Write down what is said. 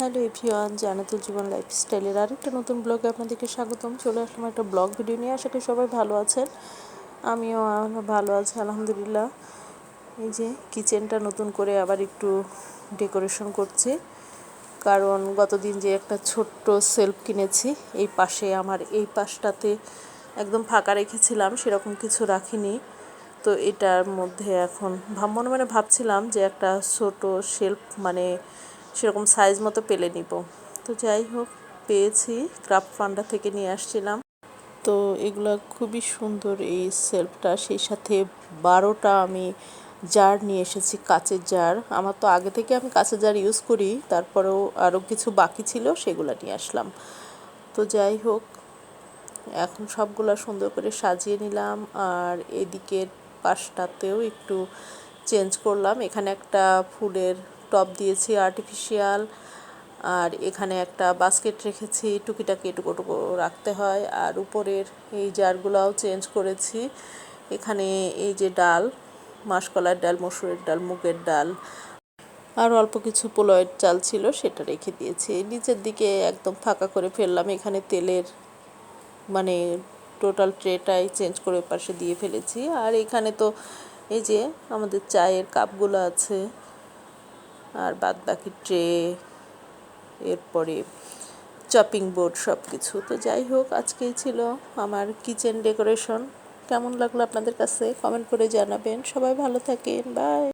Hello everyone, জান্নাতুল জীবন লাইফস্টাইলের আরেকটা নতুন ব্লগে আপনাদেরকে স্বাগতম। চলে আসলাম একটা ব্লগ ভিডিও নিয়ে। আশা করি সবাই ভালো আছেন, আমিও ভালো আছি আলহামদুলিল্লাহ। এই যে কিচেনটা নতুন করে আবার একটু ডেকোরেশন করছি, কারণ গতদিন যে একটা ছোট্ট সেলফ কিনেছি এই পাশে, আমার এই পাশটাতে একদম ফাঁকা রেখেছিলাম, সেরকম কিছু রাখিনি। তো এটার মধ্যে এখন মনে মনে ভাবছিলাম যে একটা ছোট শেলফ মানে সেরকম সাইজ মতো পেলে নিব। তো যাই হোক, পেয়েছি, ক্রাফট ফান্ডা থেকে নিয়ে আসছিলাম। তো এগুলো খুবই সুন্দর এই সেলফটা, সেই সাথে 12টা আমি জার নিয়ে এসেছি, কাচের জার। আমার তো আগে থেকে আমি কাচের জার ইউজ করি, তারপরেও আরও কিছু বাকি ছিল, সেগুলো নিয়ে আসলাম। তো যাই হোক, এখন সবগুলো সুন্দর করে সাজিয়ে নিলাম। আর এদিকের পাশটাতেও একটু চেঞ্জ করলাম। এখানে একটা ফুলের টব দিয়েছি আর্টিফিশিয়াল, আর এখানে একটা বাস্কেট রেখেছি, টুকিটাকি এটুকু রাখতে হয়। আর উপরের এই জারগুলোও চেঞ্জ করেছি। এখানে এই যে ডাল, মাসকলার ডাল, মসুরের ডাল, মুগের ডাল আর অল্প কিছু পোলয়ের চাল ছিল, সেটা রেখে দিয়েছি। নিচের দিকে একদম ফাঁকা করে ফেললাম। এখানে তেলের মানে টোটাল ট্রেটাই চেঞ্জ করে পাশে দিয়ে ফেলেছি। আর এখানে তো এই যে আমাদের চায়ের কাপগুলো আছে, আর বাদ বাকি ট্রে, এরপরে চপিং বোর্ড, সব কিছু। তো যাই হোক, আজকেই ছিল আমার কিচেন ডেকোরেশন। কেমন লাগলো আপনাদের কাছে কমেন্ট করে জানাবেন। সবাই ভালো থাকেন, বাই।